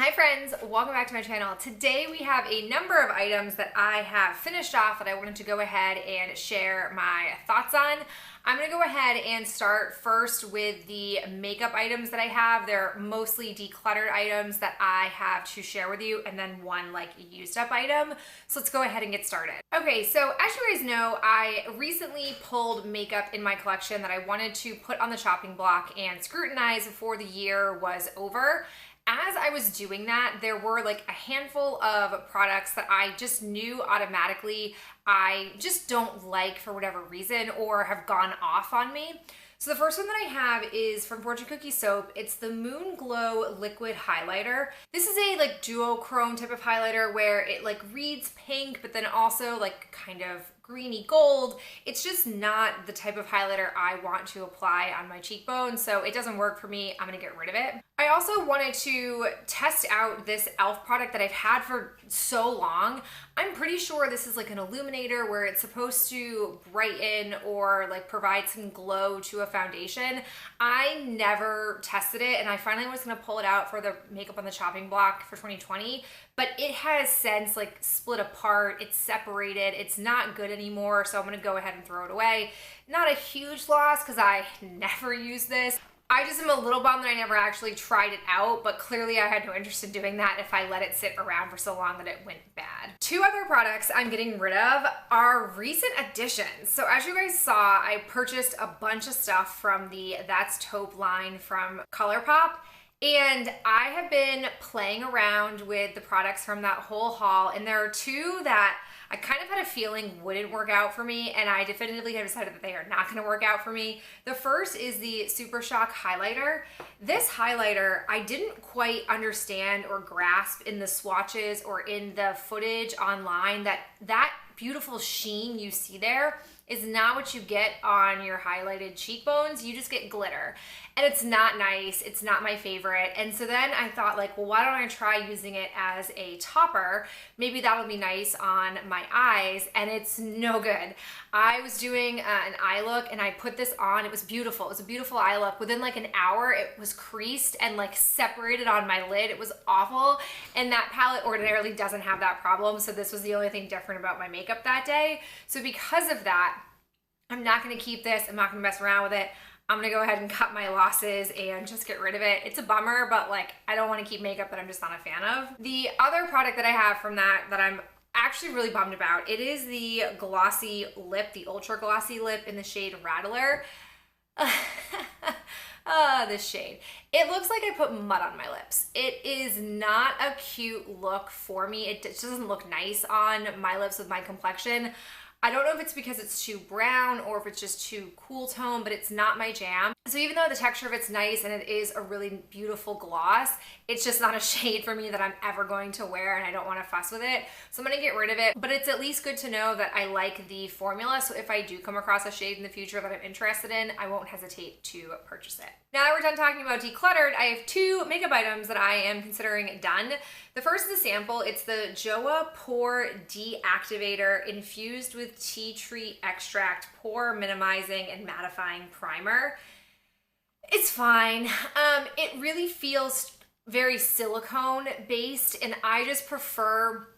Hi friends, welcome back to my channel. Today we have a number of items that I have finished off that I wanted to go ahead and share my thoughts on. I'm gonna go ahead and start first with the makeup items that I have. They're mostly decluttered items that I have to share with you, and then one like used up item. So let's go ahead and get started. Okay, so as you guys know, I recently pulled makeup in my collection that I wanted to put on the chopping block and scrutinize before the year was over. As I was doing that, there were like a handful of products that I just knew automatically I just don't like for whatever reason or have gone off on me. So the first one that I have is from Fortune Cookie Soap. It's the Moon Glow Liquid Highlighter. This is a like duochrome type of highlighter where it like reads pink, but then also like kind of greeny gold. It's just not the type of highlighter I want to apply on my cheekbone, so it doesn't work for me. I'm gonna get rid of it. I also wanted to test out this e.l.f. product that I've had for so long. I'm pretty sure this is like an illuminator where it's supposed to brighten or like provide some glow to a foundation. I never tested it, and I finally was gonna pull it out for the makeup on the chopping block for 2020, but it has since like split apart, it's separated, it's not good anymore, so I'm gonna go ahead and throw it away. Not a huge loss because I never use this. I just am a little bummed that I never actually tried it out, but clearly I had no interest in doing that if I let it sit around for so long that it went bad. Two other products I'm getting rid of are recent additions. So as you guys saw, I purchased a bunch of stuff from the That's Taupe line from ColourPop. And I have been playing around with the products from that whole haul, and there are two that I kind of had a feeling wouldn't work out for me, and I definitively have decided that they are not gonna work out for me. The first is the Super Shock highlighter. This highlighter, I didn't quite understand or grasp in the swatches or in the footage online that beautiful sheen you see there is not what you get on your highlighted cheekbones. You just get glitter, and it's not nice. It's not my favorite. And so then I thought like, well, why don't I try using it as a topper? Maybe that'll be nice on my eyes, and it's no good. I was doing an eye look and I put this on. It was beautiful. It was a beautiful eye look. Within like an hour, it was creased and like separated on my lid. It was awful. And that palette ordinarily doesn't have that problem. So this was the only thing different about my makeup that day. So because of that, I'm not gonna keep this. I'm not gonna mess around with it. I'm gonna go ahead and cut my losses and just get rid of it. It's a bummer, but like, I don't wanna keep makeup that I'm just not a fan of. The other product that I have from that I'm actually really bummed about, it is the glossy lip, the ultra glossy lip in the shade Rattler. This shade. It looks like I put mud on my lips. It is not a cute look for me. It just doesn't look nice on my lips with my complexion. I don't know if it's because it's too brown or if it's just too cool tone, but it's not my jam. So even though the texture of it's nice and it is a really beautiful gloss, it's just not a shade for me that I'm ever going to wear, and I don't want to fuss with it. So I'm gonna get rid of it, but it's at least good to know that I like the formula. So if I do come across a shade in the future that I'm interested in, I won't hesitate to purchase it. Now that we're done talking about decluttered, I have two makeup items that I am considering done. The first is a sample. It's the Joa Pore Deactivator infused with tea tree extract pore minimizing and mattifying primer. It's fine. It really feels very silicone based, and I just prefer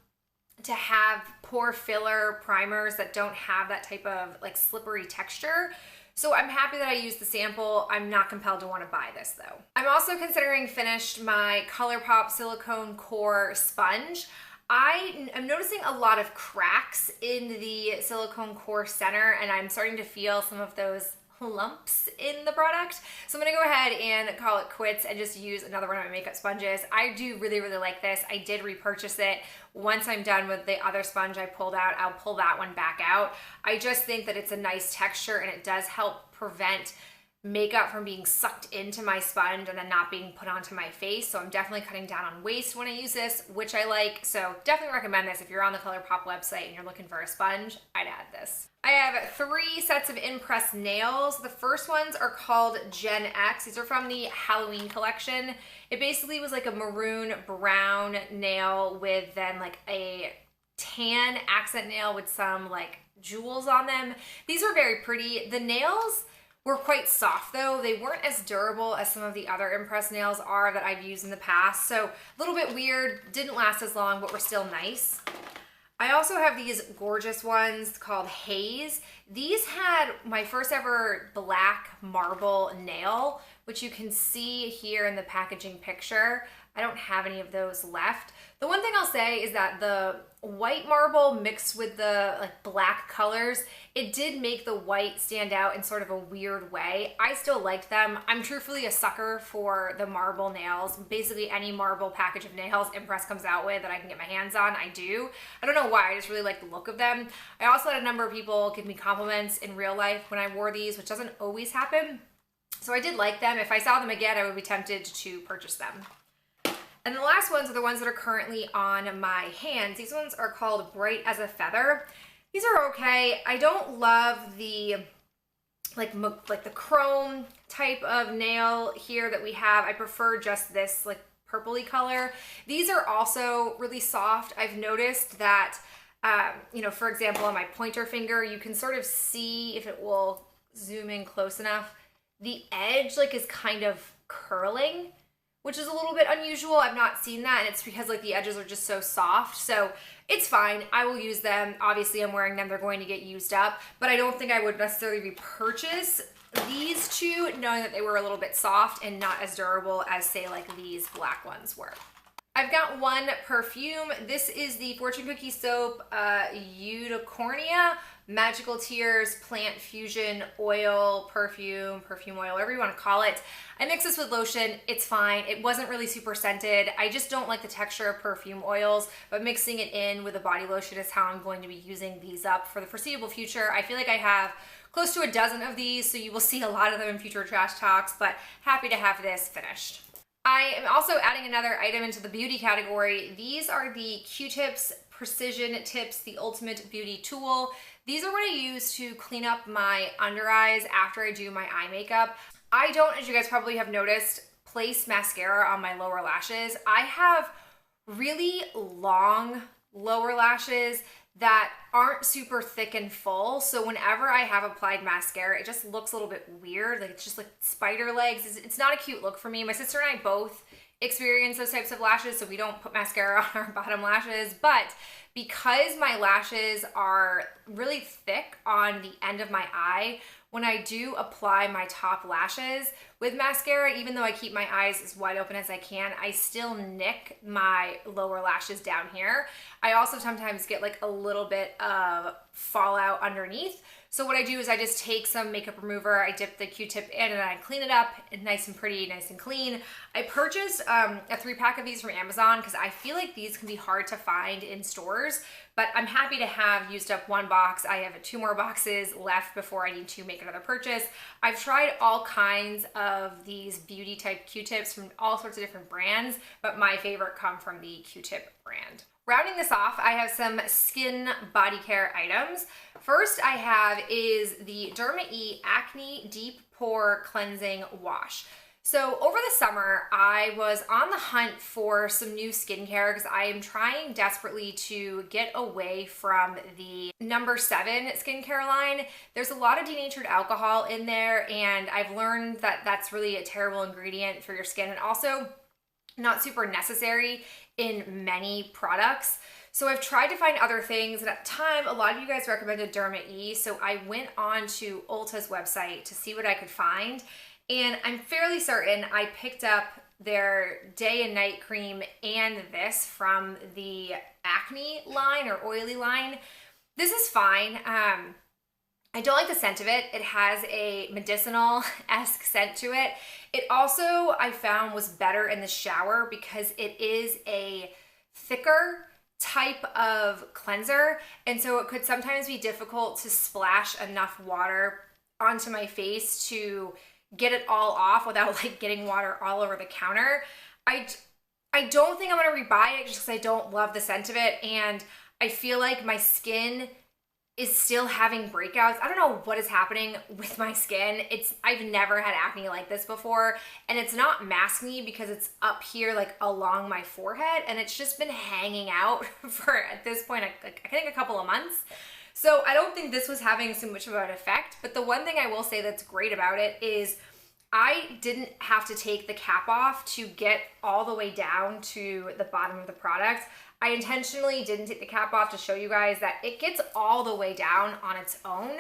to have pore filler primers that don't have that type of like slippery texture. So I'm happy that I used the sample. I'm not compelled to want to buy this though. I'm also considering finished my ColourPop Silicone Core Sponge. I am noticing a lot of cracks in the silicone core center, and I'm starting to feel some of those lumps in the product. So I'm gonna go ahead and call it quits and just use another one of my makeup sponges. I do really, really like this. I did repurchase it. Once I'm done with the other sponge I pulled out, I'll pull that one back out. I just think that it's a nice texture, and it does help prevent makeup from being sucked into my sponge and then not being put onto my face. So I'm definitely cutting down on waste when I use this, which I like. So definitely recommend this if you're on the ColourPop website and you're looking for a sponge. I'd add this. I have 3 sets of Impress nails. The first ones are called Gen X. These are from the Halloween collection. It basically was like a maroon brown nail with then like a tan accent nail with some like jewels on them. These are very pretty. The nails were quite soft though. They weren't as durable as some of the other impress nails are that I've used in the past. So a little bit weird, didn't last as long, but were still nice. I also have these gorgeous ones called Haze. These had my first ever black marble nail, which you can see here in the packaging picture. I don't have any of those left. The one thing I'll say is that the white marble mixed with the like black colors, it did make the white stand out in sort of a weird way. I still liked them. I'm truthfully a sucker for the marble nails. Basically any marble package of nails Impress comes out with that I can get my hands on, I do. I don't know why, I just really like the look of them. I also had a number of people give me compliments in real life when I wore these, which doesn't always happen. So I did like them. If I saw them again, I would be tempted to purchase them. And the last ones are the ones that are currently on my hands. These ones are called Bright as a Feather. These are okay. I don't love the like the chrome type of nail here that we have. I prefer just this like purpley color. These are also really soft. I've noticed that, you know, for example, on my pointer finger, you can sort of see, if it will zoom in close enough, the edge like is kind of curling, which is a little bit unusual. I've not seen that, and it's because like the edges are just so soft. So it's fine. I will use them. Obviously, I'm wearing them. They're going to get used up, but I don't think I would necessarily repurchase these two, knowing that they were a little bit soft and not as durable as, say, like these black ones were. I've got one perfume. This is the Fortune Cookie Soap Unicornia Magical Tears Plant Fusion Oil, perfume oil, whatever you want to call it. I mix this with lotion. It's fine. It wasn't really super scented. I just don't like the texture of perfume oils, but mixing it in with a body lotion is how I'm going to be using these up for the foreseeable future. I feel like I have close to a dozen of these, so you will see a lot of them in future trash talks, but happy to have this finished. I am also adding another item into the beauty category. These are the Q-Tips Precision Tips, the Ultimate Beauty Tool. These are what I use to clean up my under eyes after I do my eye makeup. I don't, as you guys probably have noticed, place mascara on my lower lashes. I have really long lower lashes that aren't super thick and full, so whenever I have applied mascara, it just looks a little bit weird. Like it's just like spider legs. It's not a cute look for me. My sister and I both experience those types of lashes, so we don't put mascara on our bottom lashes, but because my lashes are really thick on the end of my eye, when I do apply my top lashes with mascara, even though I keep my eyes as wide open as I can, I still nick my lower lashes down here. I also sometimes get like a little bit of fallout underneath. So what I do is I just take some makeup remover, I dip the Q-tip in and I clean it up nice and pretty, nice and clean. I purchased a 3-pack of these from Amazon because I feel like these can be hard to find in stores, but I'm happy to have used up one box. I have 2 more boxes left before I need to make another purchase. I've tried all kinds of these beauty type Q-tips from all sorts of different brands, but my favorite come from the Q-tip brand. Rounding this off, I have some skin body care items. First I have is the Derma E Acne Deep Pore Cleansing Wash. So over the summer, I was on the hunt for some new skincare because I am trying desperately to get away from the No. 7 skincare line. There's a lot of denatured alcohol in there, and I've learned that that's really a terrible ingredient for your skin and also not super necessary in many products. So I've tried to find other things, and at the time, a lot of you guys recommended Derma E, so I went on to Ulta's website to see what I could find, and I'm fairly certain I picked up their day and night cream and this from the acne line or oily line. This is fine. I don't like the scent of it. It has a medicinal-esque scent to it. It also, I found, was better in the shower because it is a thicker type of cleanser, and so it could sometimes be difficult to splash enough water onto my face to get it all off without like getting water all over the counter. I don't think I'm gonna rebuy it just because I don't love the scent of it, and I feel like my skin is still having breakouts. I don't know what is happening with my skin. I've never had acne like this before, and it's not maskne because it's up here like along my forehead, and it's just been hanging out for, at this point, I think a couple of months. So I don't think this was having so much of an effect, but the one thing I will say that's great about it is I didn't have to take the cap off to get all the way down to the bottom of the product. I intentionally didn't take the cap off to show you guys that it gets all the way down on its own,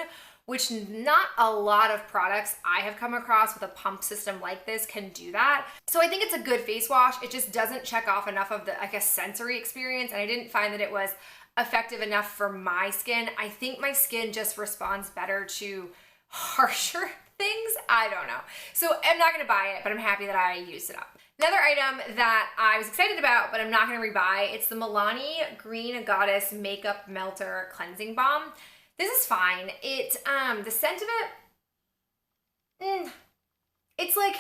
which not a lot of products I have come across with a pump system like this can do that. So I think it's a good face wash. It just doesn't check off enough of the, like, a sensory experience, and I didn't find that it was effective enough for my skin. I think my skin just responds better to harsher things. I don't know. So I'm not gonna buy it, but I'm happy that I used it up. Another item that I was excited about, but I'm not gonna rebuy, it's the Milani Green Goddess Makeup Melter Cleansing Balm. This is fine. It, the scent of it, it's like,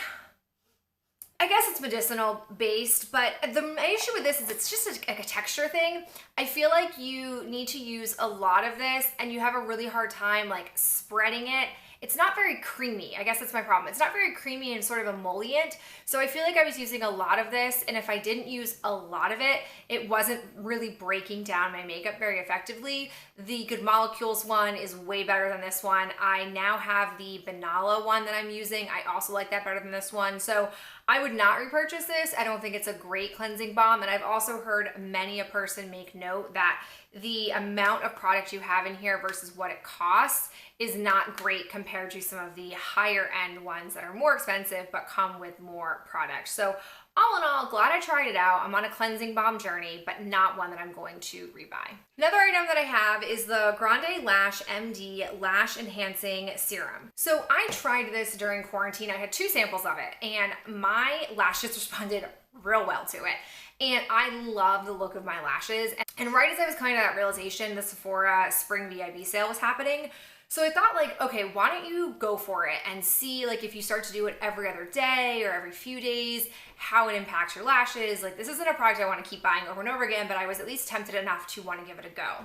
I guess it's medicinal based, but my issue with this is it's just like a texture thing. I feel like you need to use a lot of this and you have a really hard time like spreading it. It's not very creamy. I guess that's my problem. It's not very creamy and sort of emollient. So I feel like I was using a lot of this, and if I didn't use a lot of it, it wasn't really breaking down my makeup very effectively. The Good Molecules one is way better than this one. I now have the Banala one that I'm using. I also like that better than this one. So I would not repurchase this. I don't think it's a great cleansing balm. And I've also heard many a person make note that the amount of product you have in here versus what it costs is not great compared to some of the higher end ones that are more expensive but come with more product. So all in all, glad I tried it out. I'm on a cleansing balm journey, but not one that I'm going to rebuy. Another item that I have is the Grande Lash MD Lash Enhancing Serum. So I tried this during quarantine. I had 2 samples of it, and my lashes responded real well to it. And I love the look of my lashes. And right as I was coming to that realization, the Sephora Spring VIB sale was happening. So I thought, like, okay, why don't you go for it and see, like, if you start to do it every other day or every few days, how it impacts your lashes. Like, this isn't a product I want to keep buying over and over again, but I was at least tempted enough to want to give it a go.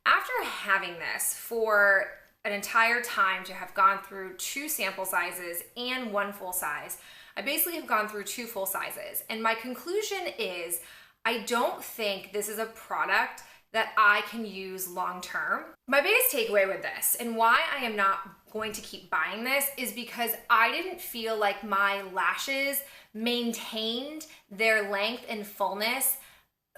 After having this for an entire time, to have gone through 2 sample sizes and 1 full size, I basically have gone through 2 full sizes. And my conclusion is, I don't think this is a product that I can use long term. My biggest takeaway with this, and why I am not going to keep buying this, is because I didn't feel like my lashes maintained their length and fullness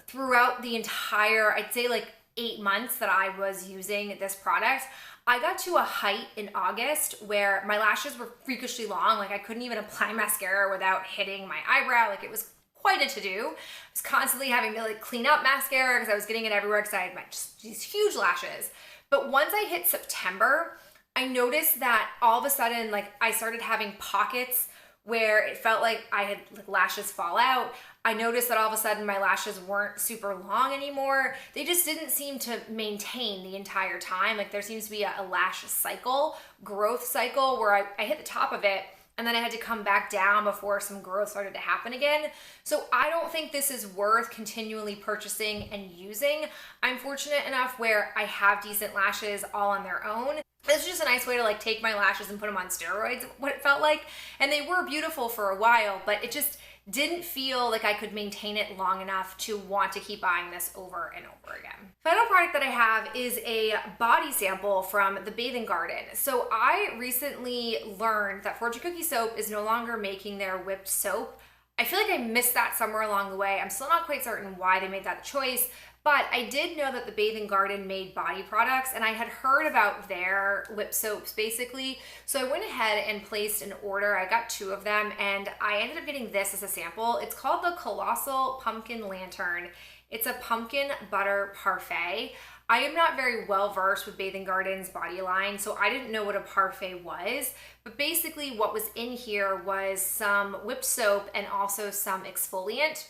throughout the entire, I'd say like 8 months that I was using this product. I got to a height in August where my lashes were freakishly long. Like, I couldn't even apply mascara without hitting my eyebrow. Like, it was quite a to-do. I was constantly having to like clean up mascara because I was getting it everywhere because I had just these huge lashes. But once I hit September, I noticed that all of a sudden, like, I started having pockets where it felt like I had like lashes fall out. I noticed that all of a sudden my lashes weren't super long anymore. They just didn't seem to maintain the entire time. Like, there seems to be a lash cycle, growth cycle, where I hit the top of it and then I had to come back down before some growth started to happen again. So I don't think this is worth continually purchasing and using. I'm fortunate enough where I have decent lashes all on their own. This is just a nice way to like take my lashes and put them on steroids, what it felt like. And they were beautiful for a while, but it just didn't feel like I could maintain it long enough to want to keep buying this over and over again. Final product that I have is a body sample from the Bathing Garden. So I recently learned that Fortune Cookie Soap is no longer making their whipped soap. I feel like I missed that somewhere along the way. I'm still not quite certain why they made that choice, but I did know that the Bathing Garden made body products, and I had heard about their whip soaps basically. So I went ahead and placed an order. I got 2 of them, and I ended up getting this as a sample. It's called the Colossal Pumpkin Lantern. It's a pumpkin butter parfait. I am not very well versed with Bathing Garden's body line, so I didn't know what a parfait was. But basically what was in here was some whipped soap and also some exfoliant.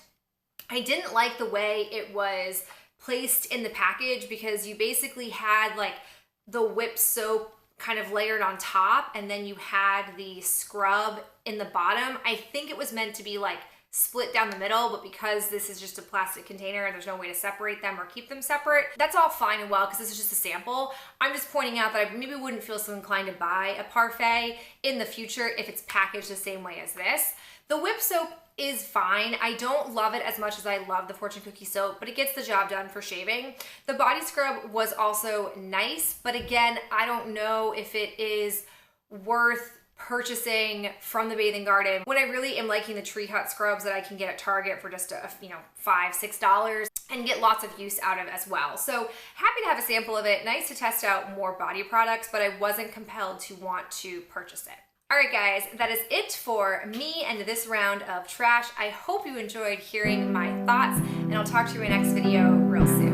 I didn't like the way it was placed in the package because you basically had like the whipped soap kind of layered on top, and then you had the scrub in the bottom. I think it was meant to be like split down the middle, but because this is just a plastic container and there's no way to separate them or keep them separate, that's all fine and well because this is just a sample. I'm just pointing out that I maybe wouldn't feel so inclined to buy a parfait in the future if it's packaged the same way as this. The whip soap is fine. I don't love it as much as I love the Fortune Cookie soap, but it gets the job done for shaving. The body scrub was also nice, but again, I don't know if it is worth purchasing from the Bathing Garden when I really am liking the Tree Hut scrubs that I can get at Target for just $5, $6 and get lots of use out of as well. So happy to have a sample of it. Nice to test out more body products, but I wasn't compelled to want to purchase it. All right, guys, that is it for me and this round of trash. I hope you enjoyed hearing my thoughts, and I'll talk to you in my next video real soon.